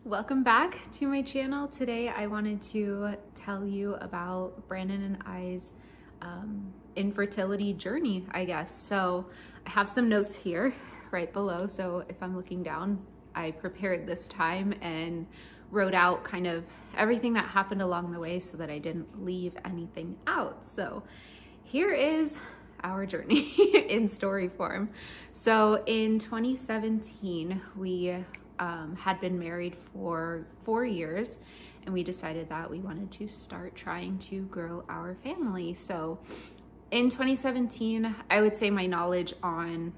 Welcome back to my channel. Today I wanted to tell you about Brandon and I's infertility journey, I guess. So I have some notes here right below. So if I'm looking down, I prepared this time and wrote out kind of everything that happened along the way so that I didn't leave anything out. So here is our journey in story form. So in 2017, we had been married for 4 years, and we decided that we wanted to start trying to grow our family. So in 2017, I would say my knowledge on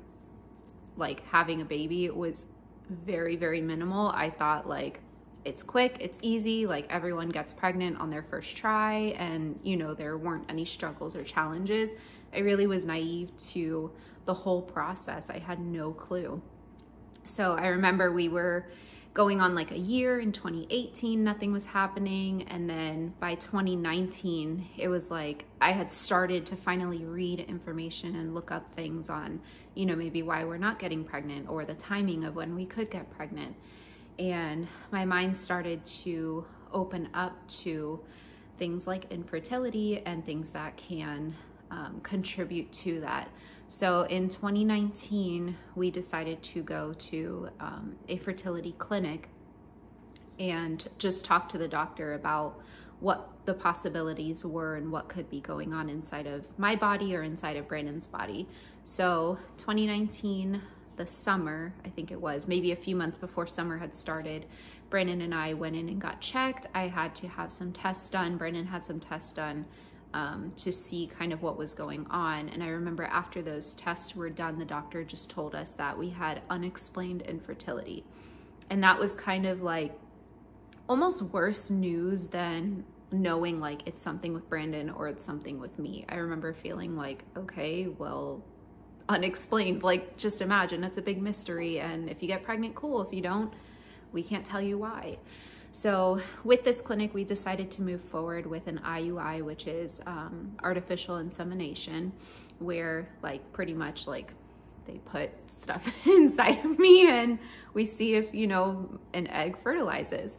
like having a baby was very, very minimal. I thought like it's quick, it's easy, like everyone gets pregnant on their first try, and you know, there weren't any struggles or challenges. I really was naive to the whole process. I had no clue. So I remember we were going on like a year in 2018, nothing was happening. And then by 2019, it was like I had started to finally read information and look up things on, you know, maybe why we're not getting pregnant or the timing of when we could get pregnant. And my mind started to open up to things like infertility and things that can contribute to that. So in 2019, we decided to go to a fertility clinic and just talk to the doctor about what the possibilities were and what could be going on inside of my body or inside of Brandon's body. So 2019, the summer, I think it was, maybe a few months before summer had started, Brandon and I went in and got checked. I had to have some tests done. Brandon had some tests done to see kind of what was going on. And I remember after those tests were done, the doctor just told us that we had unexplained infertility. And that was kind of like almost worse news than knowing like it's something with Brandon or it's something with me. I remember feeling like, okay, well, unexplained, like just imagine it's a big mystery. And if you get pregnant, cool. If you don't, we can't tell you why. So with this clinic, we decided to move forward with an IUI, which is artificial insemination, where like pretty much like they put stuff inside of me and we see if, you know, an egg fertilizes.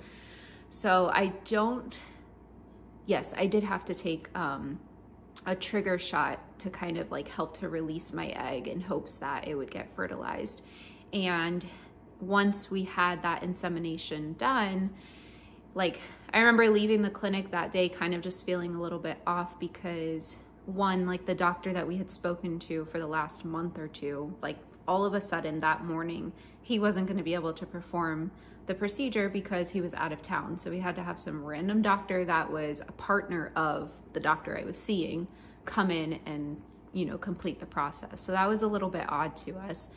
So yes, I did have to take a trigger shot to kind of like help to release my egg in hopes that it would get fertilized. And once we had that insemination done, like I remember leaving the clinic that day kind of just feeling a little bit off because one, like the doctor that we had spoken to for the last month or two, like all of a sudden that morning, he wasn't going to be able to perform the procedure because he was out of town. So we had to have some random doctor that was a partner of the doctor I was seeing come in and, you know, complete the process. So that was a little bit odd to us.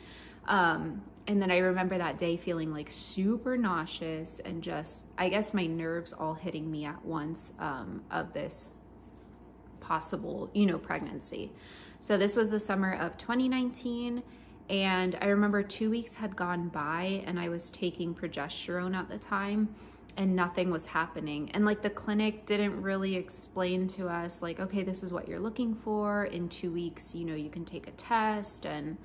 And then I remember that day feeling like super nauseous and just, I guess my nerves all hitting me at once of this possible, you know, pregnancy. So this was the summer of 2019. And I remember 2 weeks had gone by and I was taking progesterone at the time and nothing was happening. And like the clinic didn't really explain to us like, okay, this is what you're looking for. In 2 weeks, you know, you can take a test, and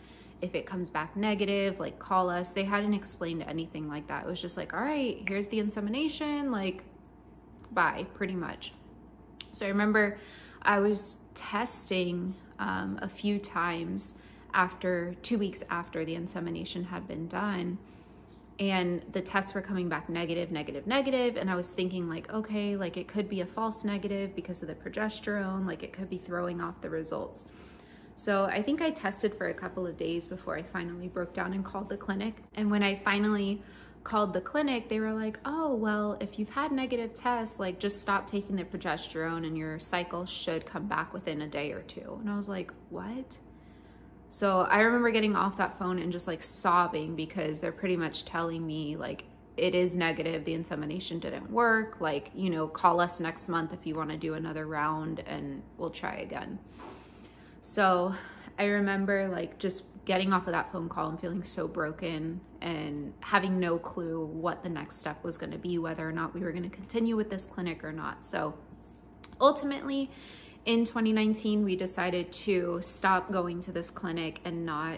if it comes back negative, like call us. They hadn't explained anything like that. It was just like, all right, here's the insemination, like bye, pretty much. So I remember I was testing a few times after 2 weeks after the insemination had been done, and the tests were coming back negative, negative, negative. And I was thinking like, okay, like it could be a false negative because of the progesterone, like it could be throwing off the results. So I think I tested for a couple of days before I finally broke down and called the clinic. And when I finally called the clinic, they were like, oh, well, if you've had negative tests, like just stop taking the progesterone and your cycle should come back within a day or two. And I was like, what? So I remember getting off that phone and just like sobbing because they're pretty much telling me like, it is negative, the insemination didn't work. Like, you know, call us next month if you want to do another round and we'll try again. So I remember like just getting off of that phone call and feeling so broken and having no clue what the next step was going to be, whether or not we were going to continue with this clinic or not. So ultimately in 2019, we decided to stop going to this clinic and not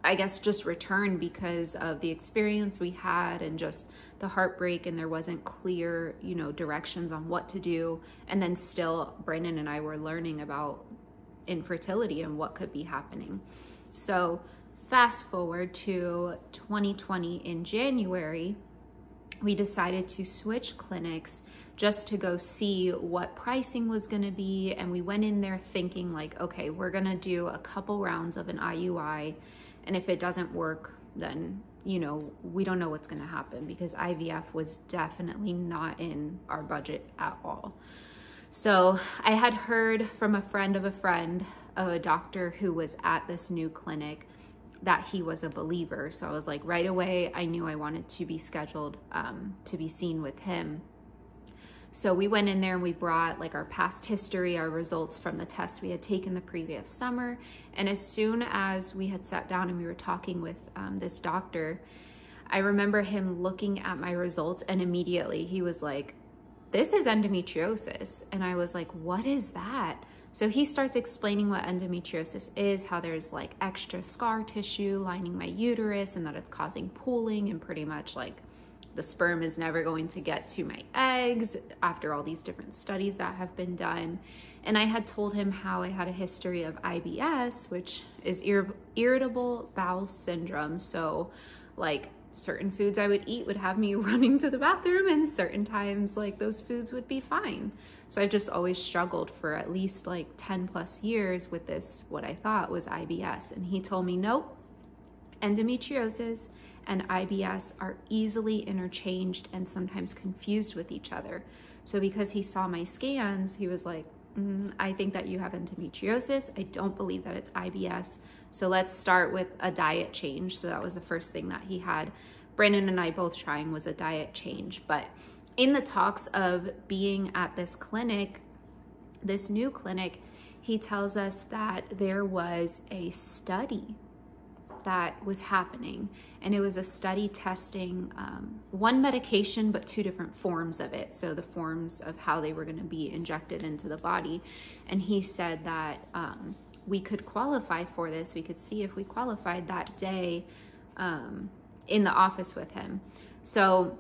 I guess, just return because of the experience we had and just the heartbreak, and there wasn't clear, you know, directions on what to do. And then still, Brandon and I were learning about infertility and what could be happening. So fast forward to 2020 in January, we decided to switch clinics just to go see what pricing was going to be. And we went in there thinking like, okay, we're going to do a couple rounds of an IUI. And if it doesn't work, then, you know, we don't know what's going to happen, because IVF was definitely not in our budget at all. So I had heard from a friend of a doctor who was at this new clinic, that he was a believer. So I was like, right away, I knew I wanted to be scheduled to be seen with him. So we went in there and we brought like our past history, our results from the tests we had taken the previous summer. And as soon as we had sat down and we were talking with this doctor, I remember him looking at my results, and immediately he was like, this is endometriosis. And I was like, what is that? So he starts explaining what endometriosis is, how there's like extra scar tissue lining my uterus, and that it's causing pooling, and pretty much like the sperm is never going to get to my eggs after all these different studies that have been done. And I had told him how I had a history of IBS, which is irritable bowel syndrome. So like certain foods I would eat would have me running to the bathroom, and certain times like those foods would be fine. So I just always struggled for at least like 10 plus years with this, what I thought was IBS. And he told me, nope, endometriosis and IBS are easily interchanged and sometimes confused with each other. So because he saw my scans, he was like, I think that you have endometriosis. I don't believe that it's IBS. So let's start with a diet change. So that was the first thing that he had Brandon and I both trying, was a diet change. But in the talks of being at this clinic, this new clinic, he tells us that there was a study that was happening, and it was a study testing one medication but two different forms of it, so the forms of how they were going to be injected into the body. And he said that we could qualify for this. We could see if we qualified that day in the office with him. So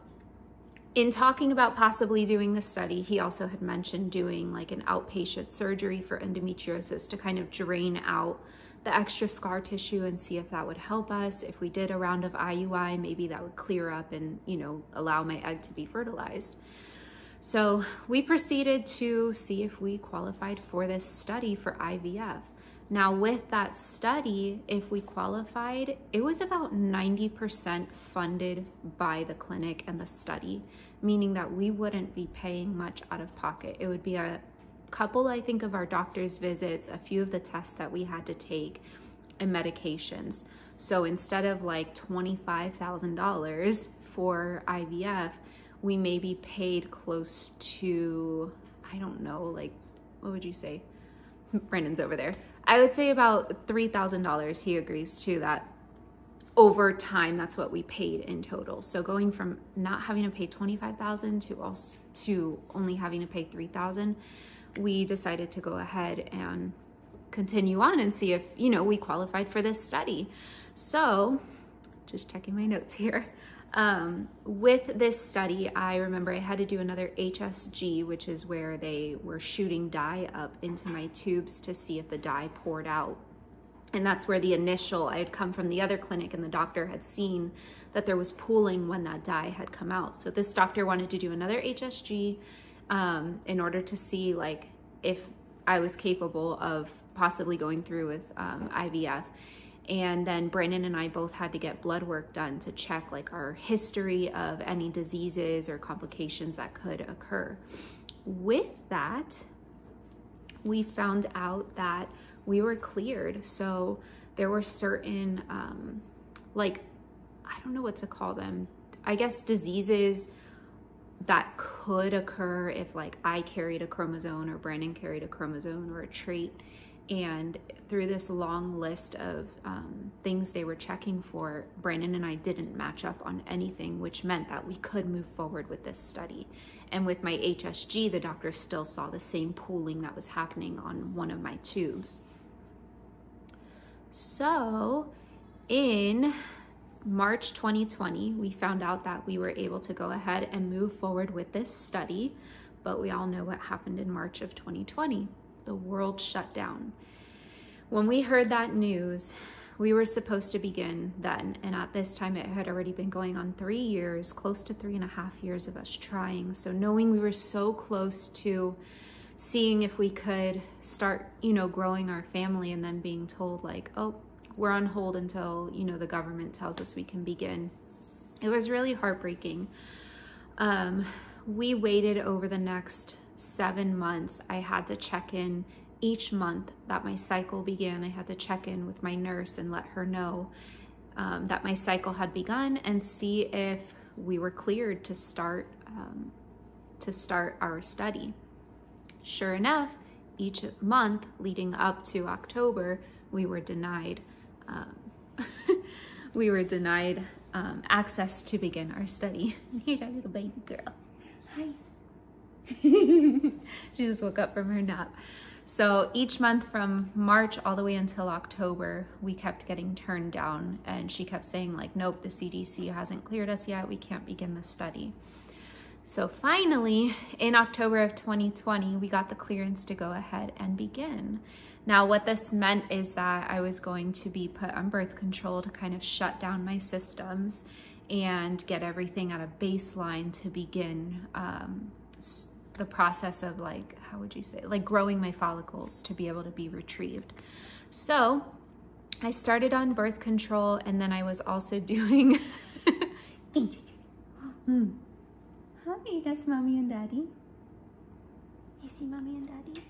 in talking about possibly doing the study, he also had mentioned doing like an outpatient surgery for endometriosis to kind of drain out the extra scar tissue and see if that would help us. If we did a round of IUI, maybe that would clear up and, you know, allow my egg to be fertilized. So we proceeded to see if we qualified for this study for IVF. Now with that study, if we qualified, it was about 90% funded by the clinic and the study, meaning that we wouldn't be paying much out of pocket. It would be a couple, I think, of our doctor's visits, a few of the tests that we had to take, and medications. So instead of like $25,000 for IVF, we maybe paid close to, I don't know, like, what would you say? Brandon's over there. I would say about $3,000. He agrees to that. Over time, that's what we paid in total. So going from not having to pay $25,000 to only having to pay $3,000, we decided to go ahead and continue on and see if, you know, we qualified for this study. So just checking my notes here. With this study, I remember I had to do another HSG, which is where they were shooting dye up into my tubes to see if the dye poured out. And that's where the initial, I had come from the other clinic and the doctor had seen that there was pooling when that dye had come out. So this doctor wanted to do another HSG in order to see like if I was capable of possibly going through with IVF. And then Brandon and I both had to get blood work done to check like our history of any diseases or complications that could occur. With that, we found out that we were cleared. So there were certain, like, I don't know what to call them, I guess diseases that could occur if like I carried a chromosome or Brandon carried a chromosome or a trait. And through this long list of things they were checking for, Brandon and I didn't match up on anything, which meant that we could move forward with this study. And with my HSG, the doctor still saw the same pooling that was happening on one of my tubes. So in March 2020, we found out that we were able to go ahead and move forward with this study, but we all know what happened in March of 2020. The world shut down. When we heard that news, we were supposed to begin then, and at this time it had already been going on 3 years, close to 3.5 years of us trying. So knowing we were so close to seeing if we could start, growing our family, and then being told like, oh, we're on hold until, the government tells us we can begin. It was really heartbreaking. We waited over the next 7 months. I had to check in each month that my cycle began. I had to check in with my nurse and let her know that my cycle had begun and see if we were cleared to start our study. Sure enough, each month leading up to October, we were denied access to begin our study. Here's our little baby girl. Hi. She just woke up from her nap. So each month from March all the way until October, we kept getting turned down, and she kept saying like, nope, the CDC hasn't cleared us yet. We can't begin the study. So finally, in October of 2020, we got the clearance to go ahead and begin. Now, what this meant is that I was going to be put on birth control to kind of shut down my systems and get everything at a baseline to begin the process of like, how would you say, like growing my follicles to be able to be retrieved. So I started on birth control, and then I was also doing, hi, that's mommy and daddy. You see mommy and daddy?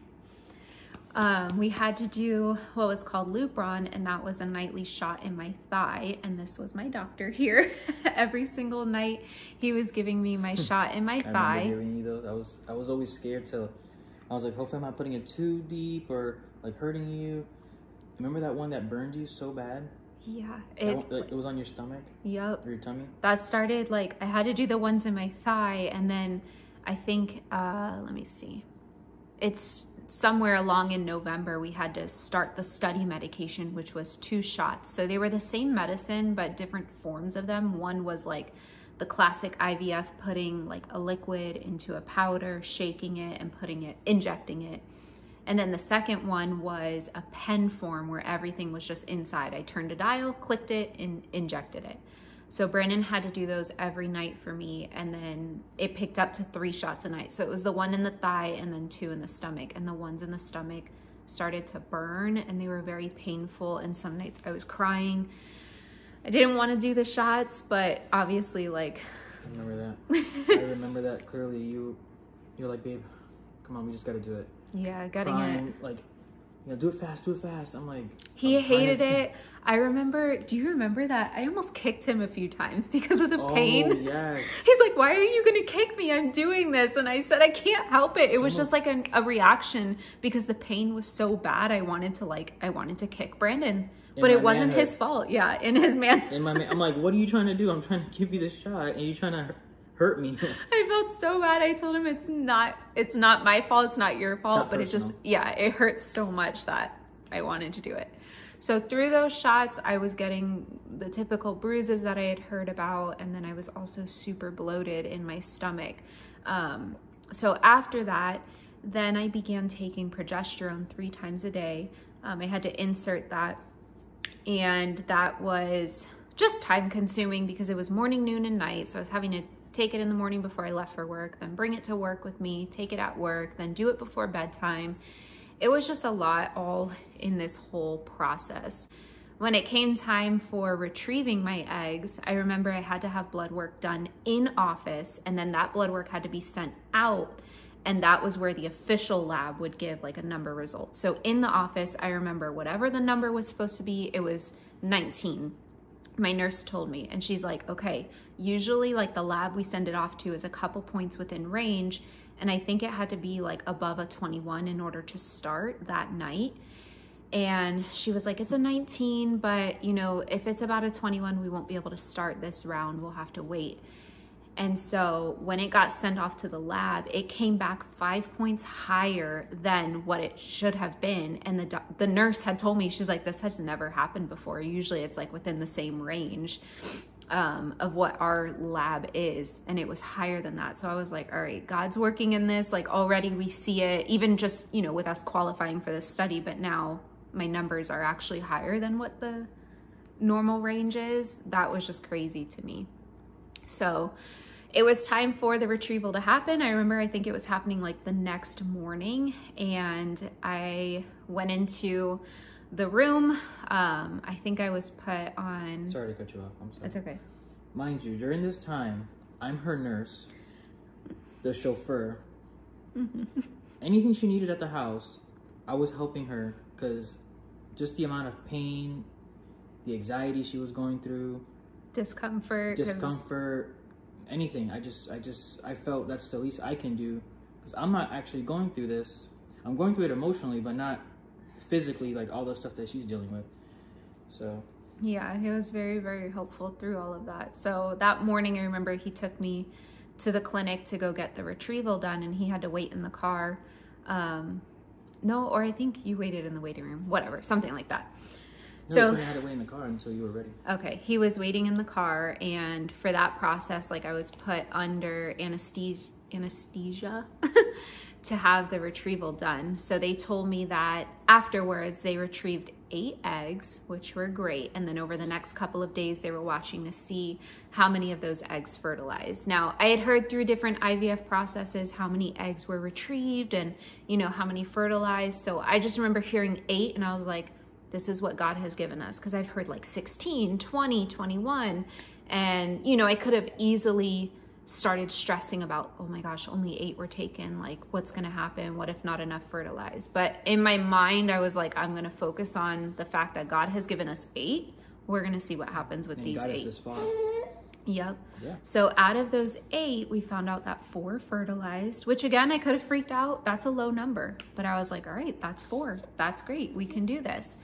We had to do what was called Lupron, and that was a nightly shot in my thigh. And this was my doctor here. Every single night he was giving me my shot in my thigh. I remember giving you those. I was always scared to, I was like, hopefully I'm not putting it too deep or like hurting you. Remember that one that burned you so bad? Yeah. It was on your stomach? Yep. Or your tummy? That started like, I had to do the ones in my thigh, and then I think, let me see. It's somewhere along in November, we had to start the study medication, which was 2 shots. So they were the same medicine, but different forms of them. One was like the classic IVF, putting like a liquid into a powder, shaking it and injecting it. And then the second one was a pen form where everything was just inside. I turned a dial, clicked it, and injected it. So Brandon had to do those every night for me, and then it picked up to 3 shots a night. So it was the 1 in the thigh and then 2 in the stomach, and the ones in the stomach started to burn, and they were very painful, and some nights I was crying. I didn't want to do the shots, but obviously like... I remember that. I remember that clearly. You're like, babe, come on, we just got to do it. Yeah, getting crying, it. like, do it fast, do it fast. I'm like... He hated it. I remember, do you remember that? I almost kicked him a few times because of the pain. Oh, yes. He's like, why are you going to kick me? I'm doing this. And I said, I can't help it. It was just like a reaction because the pain was so bad. I wanted to kick Brandon, but it wasn't his fault. Yeah, in his man. I'm like, what are you trying to do? I'm trying to give you this shot and you're trying to hurt me. I felt so bad. I told him it's not my fault. It's not your fault, but personal. It just, yeah, it hurts so much that I wanted to do it. So through those shots, I was getting the typical bruises that I had heard about, and then I was also super bloated in my stomach. So after that, then I began taking progesterone 3 times a day. I had to insert that, and that was just time consuming because it was morning, noon, and night. So I was having to take it in the morning before I left for work, then bring it to work with me, take it at work, then do it before bedtime. It was just a lot all in this whole process. When it came time for retrieving my eggs, I remember I had to have blood work done in office, and then that blood work had to be sent out, and that was where the official lab would give like a number result. So in the office, I remember whatever the number was supposed to be, it was 19. My nurse told me, and she's like, okay, usually like the lab we send it off to is a couple points within range, and I think it had to be like above a 21 in order to start that night. And she was like, it's a 19, but if it's about a 21, we won't be able to start this round. We'll have to wait. And so when it got sent off to the lab, it came back 5 points higher than what it should have been. And the nurse had told me, she's like, this has never happened before. Usually it's like within the same range of what our lab is. And it was higher than that. So I was like, all right, God's working in this. Like already we see it, even just, you know, with us qualifying for this study, but now my numbers are actually higher than what the normal range is. That was just crazy to me. So it was time for the retrieval to happen. I remember, I think it was happening like the next morning, and I went into the room. I think I was put on... Sorry to cut you off. I'm sorry. It's okay. Mind you, during this time, I'm her nurse, the chauffeur. Anything she needed at the house, I was helping her, because just the amount of pain, the anxiety she was going through, discomfort, anything. I felt that's the least I can do, because I'm not actually going through this. I'm going through it emotionally, but not physically, like all the stuff that she's dealing with. So yeah, it was very, very helpful through all of that. So that morning, I remember he took me to the clinic to go get the retrieval done, and he had to wait in the car. No, or I think you waited in the waiting room, whatever, something like that. No, so I had to wait in the car until you were ready. Okay, he was waiting in the car, and for that process, like I was put under anesthesia to have the retrieval done. So they told me that afterwards they retrieved 8 eggs, which were great. And then over the next couple of days, they were watching to see how many of those eggs fertilized. Now, I had heard through different IVF processes how many eggs were retrieved and, you know, how many fertilized. So I just remember hearing 8, and I was like, this is what God has given us. Because I've heard like 16, 20, 21. And, you know, I could have easily started stressing about, oh my gosh, only 8 were taken. Like, what's going to happen? What if not enough fertilized? But in my mind, I was like, I'm going to focus on the fact that God has given us 8. We're going to see what happens with these 8. Yep. Yeah. So out of those 8, we found out that 4 fertilized, which again, I could have freaked out. That's a low number, but I was like, all right, that's 4. That's great. We can do this.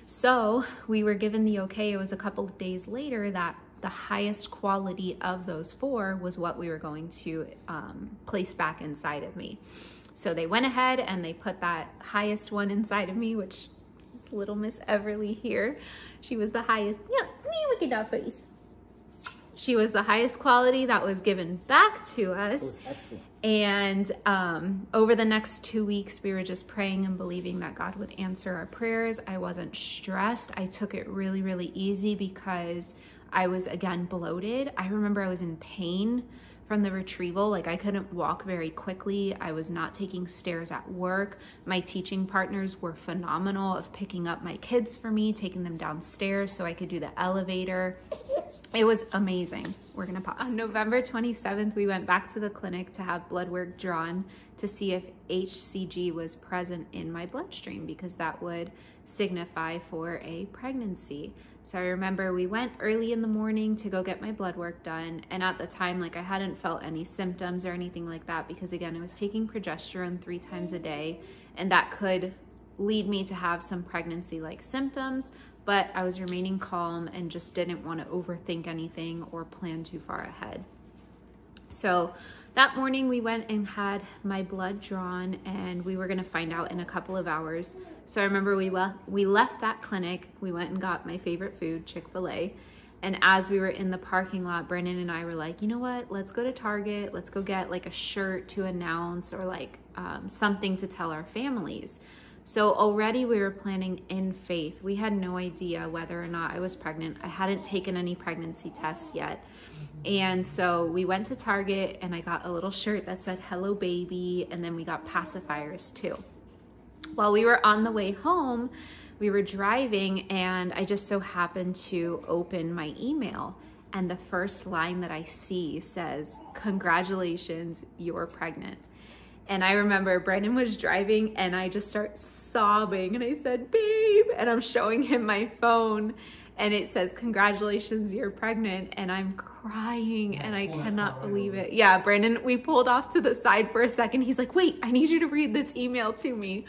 So we were given the okay. It was a couple of days later that the highest quality of those 4 was what we were going to place back inside of me. So they went ahead and they put that highest one inside of me, which is little Miss Everly here. She was the highest. Yeah, look at that face. She was the highest quality that was given back to us. It was excellent. And over the next 2 weeks, we were just praying and believing that God would answer our prayers. I wasn't stressed. I took it really, really easy because I was, again, bloated. I remember I was in pain from the retrieval. Like, I couldn't walk very quickly. I was not taking stairs at work. My teaching partners were phenomenal of picking up my kids for me, taking them downstairs so I could do the elevator. It was amazing. We're gonna pause. On November 27th, we went back to the clinic to have blood work drawn to see if HCG was present in my bloodstream, because that would signify for a pregnancy. So I remember we went early in the morning to go get my blood work done. And at the time, like, I hadn't felt any symptoms or anything like that, because again, I was taking progesterone 3 times a day, and that could lead me to have some pregnancy-like symptoms. But I was remaining calm and just didn't want to overthink anything or plan too far ahead. So that morning we went and had my blood drawn, and we were going to find out in a couple of hours. So I remember we left that clinic. We went and got my favorite food, Chick-fil-A. And as we were in the parking lot, Brennan and I were like, you know what? Let's go to Target. Let's go get like a shirt to announce, or like something to tell our families. So already we were planning in faith. We had no idea whether or not I was pregnant. I hadn't taken any pregnancy tests yet. And so we went to Target, and I got a little shirt that said, "Hello, baby." And then we got pacifiers too. While we were on the way home, we were driving, and I just so happened to open my email. And the first line that I see says, "Congratulations, you're pregnant." And I remember Brandon was driving, and I just start sobbing, and I said, "Babe," and I'm showing him my phone, and it says, "Congratulations, you're pregnant." And I'm crying, and I cannot believe it. Yeah, Brandon, we pulled off to the side for a second. He's like, "Wait, I need you to read this email to me."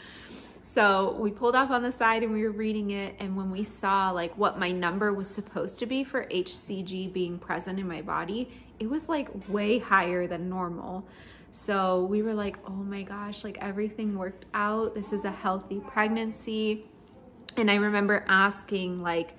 So we pulled off on the side, and we were reading it. And when we saw like what my number was supposed to be for HCG being present in my body, it was like way higher than normal. So we were like, oh my gosh, like everything worked out. This is a healthy pregnancy. And I remember asking like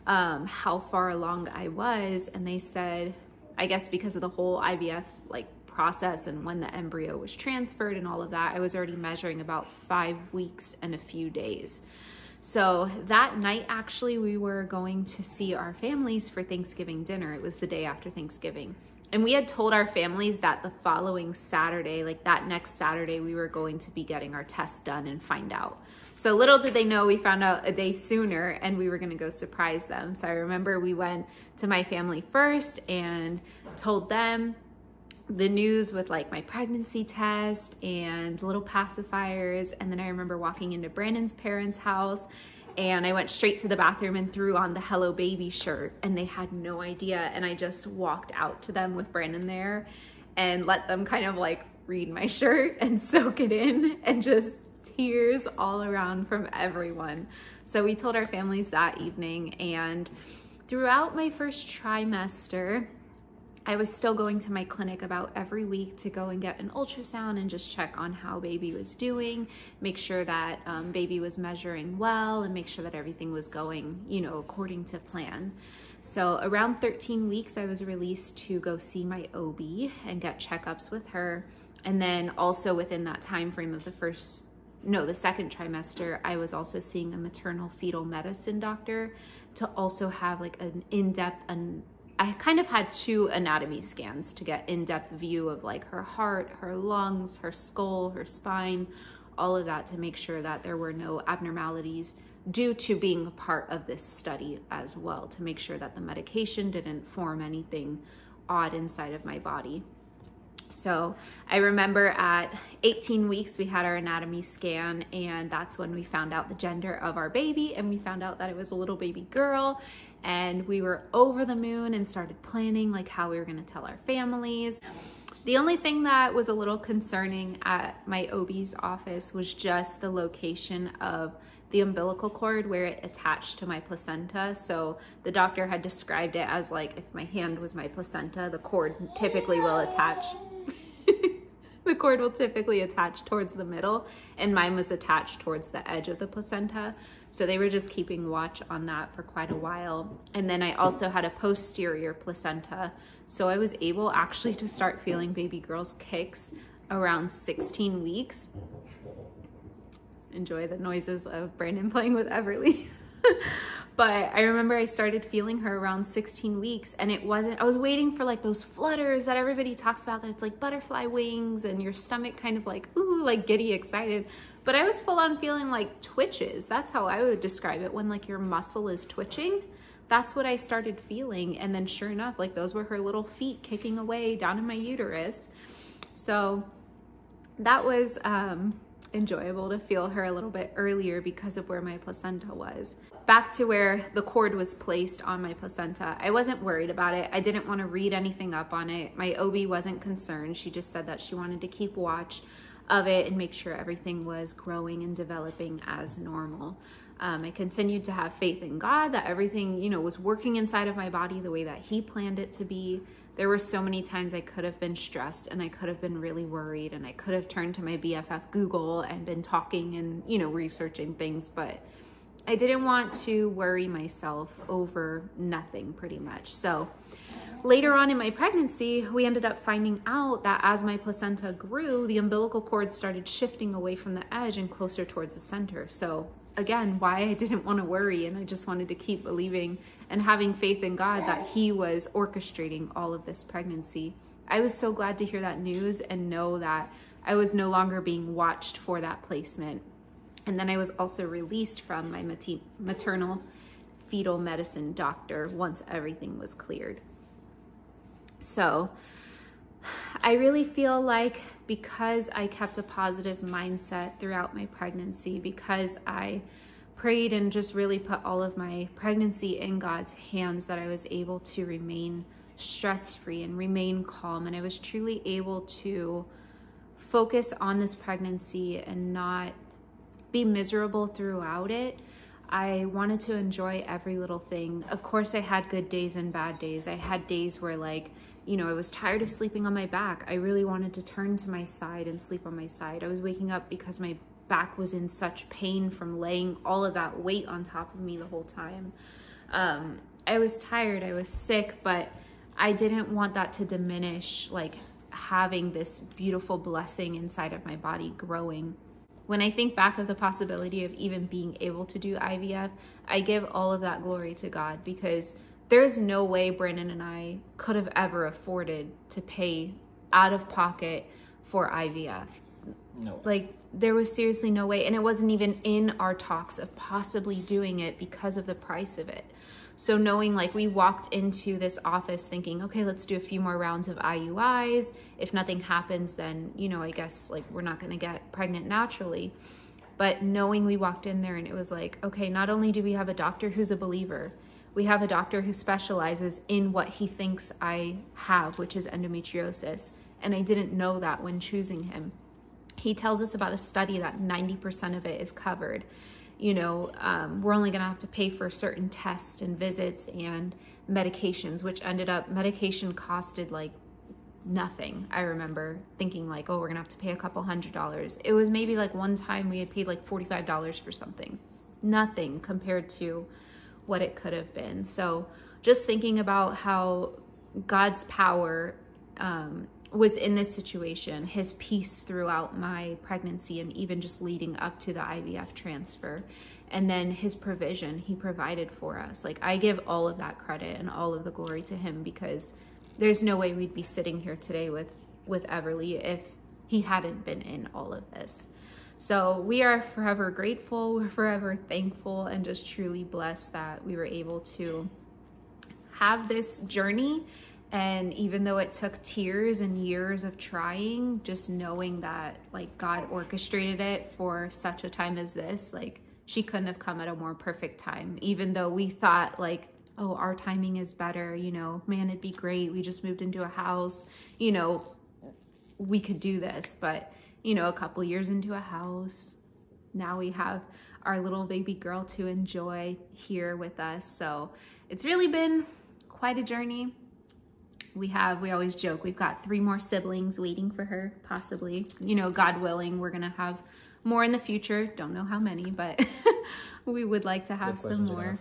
how far along I was, and they said, I guess because of the whole IVF like process and when the embryo was transferred and all of that, I was already measuring about 5 weeks and a few days. So that night, actually, we were going to see our families for Thanksgiving dinner. It was the day after Thanksgiving. And we had told our families that the following Saturday, like that next Saturday, we were going to be getting our tests done and find out. So little did they know, we found out a day sooner and we were gonna go surprise them. So I remember we went to my family first and told them the news with like my pregnancy test and little pacifiers. And then I remember walking into Brandon's parents' house, and I went straight to the bathroom and threw on the Hello Baby shirt, and they had no idea. And I just walked out to them with Brandon there and let them kind of like read my shirt and soak it in, and just tears all around from everyone. So we told our families that evening, and throughout my first trimester, I was still going to my clinic about every week to go and get an ultrasound and just check on how baby was doing, make sure that baby was measuring well, and make sure that everything was going, you know, according to plan. So around 13 weeks, I was released to go see my OB and get checkups with her. And then also within that time frame of the second trimester, I was also seeing a maternal fetal medicine doctor to also have like an in-depth, I kind of had 2 anatomy scans to get in-depth view of like her heart, her lungs, her skull, her spine, all of that, to make sure that there were no abnormalities due to being a part of this study as well, to make sure that the medication didn't form anything odd inside of my body. So I remember at 18 weeks, we had our anatomy scan, and that's when we found out the gender of our baby, and we found out that it was a little baby girl. And we were over the moon and started planning like how we were gonna tell our families. The only thing that was a little concerning at my OB's office was just the location of the umbilical cord where it attached to my placenta. So the doctor had described it as like, if my hand was my placenta, the cord typically will attach. The cord will typically attach towards the middle, and mine was attached towards the edge of the placenta. So they were just keeping watch on that for quite a while. And then I also had a posterior placenta. So I was able actually to start feeling baby girl's kicks around 16 weeks. Enjoy the noises of Brandon playing with Everly. But I remember I started feeling her around 16 weeks, and it wasn't, I was waiting for like those flutters that everybody talks about, that it's like butterfly wings and your stomach kind of like, ooh, like giddy excited. But I was full on feeling like twitches. That's how I would describe it, when like your muscle is twitching. That's what I started feeling. And then sure enough, like those were her little feet kicking away down in my uterus. So that was enjoyable to feel her a little bit earlier because of where my placenta was. Back to where the cord was placed on my placenta, I wasn't worried about it. I didn't want to read anything up on it. My OB wasn't concerned. She just said that she wanted to keep watch of it and make sure everything was growing and developing as normal. I continued to have faith in God that everything, you know, was working inside of my body the way that He planned it to be. There were so many times I could have been stressed and I could have been really worried, and I could have turned to my BFF Google and been talking and, you know, researching things, but I didn't want to worry myself over nothing pretty much. So later on in my pregnancy, we ended up finding out that as my placenta grew, the umbilical cord started shifting away from the edge and closer towards the center. So again, why I didn't want to worry, and I just wanted to keep believing and having faith in God that He was orchestrating all of this pregnancy. I was so glad to hear that news and know that I was no longer being watched for that placement. And then I was also released from my maternal fetal medicine doctor once everything was cleared. So I really feel like because I kept a positive mindset throughout my pregnancy, because I prayed and just really put all of my pregnancy in God's hands, that I was able to remain stress-free and remain calm. And I was truly able to focus on this pregnancy and not be miserable throughout it. I wanted to enjoy every little thing. Of course, I had good days and bad days. I had days where like You know, I was tired of sleeping on my back. I really wanted to turn to my side and sleep on my side. I was waking up because my back was in such pain from laying all of that weight on top of me the whole time. I was tired, I was sick, but I didn't want that to diminish, like, having this beautiful blessing inside of my body growing. When I think back of the possibility of even being able to do IVF, I give all of that glory to God, because there's no way Brandon and I could have ever afforded to pay out of pocket for IVF. No. Like, there was seriously no way. And it wasn't even in our talks of possibly doing it because of the price of it. So knowing, like, we walked into this office thinking, okay, let's do a few more rounds of IUIs. If nothing happens, then, you know, I guess, like, we're not going to get pregnant naturally. But knowing we walked in there and it was like, okay, not only do we have a doctor who's a believer, we have a doctor who specializes in what he thinks I have, which is endometriosis. And I didn't know that when choosing him. He tells us about a study that 90% of it is covered. You know, we're only going to have to pay for certain tests and visits and medications, which ended up, medication costed like nothing. I remember thinking like, oh, we're going to have to pay a couple $100s. It was maybe like one time we had paid like $45 for something. Nothing compared to what it could have been. So just thinking about how God's power was in this situation, his peace throughout my pregnancy and even just leading up to the IVF transfer, and then his provision, he provided for us. Like, I give all of that credit and all of the glory to him, because there's no way we'd be sitting here today with Everly if he hadn't been in all of this. So we are forever grateful, we're forever thankful, and just truly blessed that we were able to have this journey. And even though it took tears and years of trying, just knowing that, like, God orchestrated it for such a time as this, like, she couldn't have come at a more perfect time. Even though we thought, like, oh, our timing is better, you know, man, it'd be great. We just moved into a house, you know, we could do this. But, you know, a couple years into a house, now we have our little baby girl to enjoy here with us. So it's really been quite a journey. We always joke, we've got 3 more siblings waiting for her, possibly. You know, God willing, we're gonna have more in the future. Don't know how many, but we would like to have some more.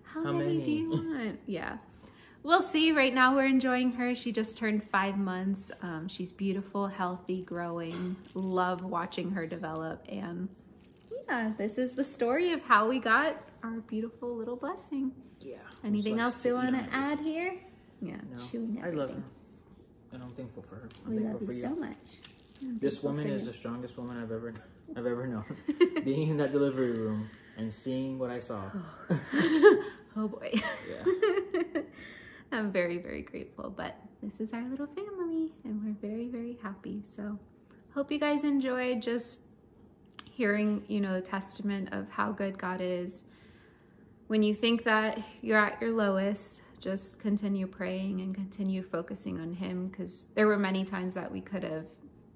How many do you want? Yeah. We'll see. Right now we're enjoying her. She just turned 5 months. She's beautiful, healthy, growing. Love watching her develop. And yeah, this is the story of how we got our beautiful little blessing. Yeah. Anything else you want to add here? Yeah, no, chewing everything. I love her, and I'm thankful for her. We love you so much. This woman is the strongest woman I've ever known. Being in that delivery room and seeing what I saw. Oh boy. Yeah. I'm very, very grateful. But this is our little family, and we're very, very happy. So, hope you guys enjoyed just hearing, you know, the testament of how good God is. When you think that you're at your lowest, just continue praying and continue focusing on him, because there were many times that we could have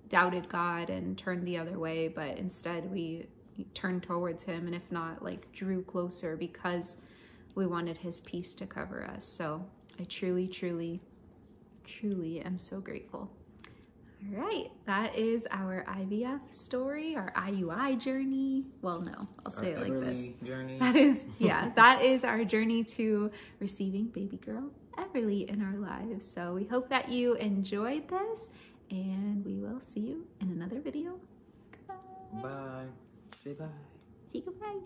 doubted God and turned the other way, but instead we turned towards him, and if not, like, drew closer because we wanted his peace to cover us. So I truly, truly, truly am so grateful. All right, that is our IVF story, our IUI journey. Well, no, I'll say it like this. Journey. That is, yeah, that is our journey to receiving baby girl Everly in our lives. So we hope that you enjoyed this, and we will see you in another video. Goodbye. Bye. Say bye. Say goodbye.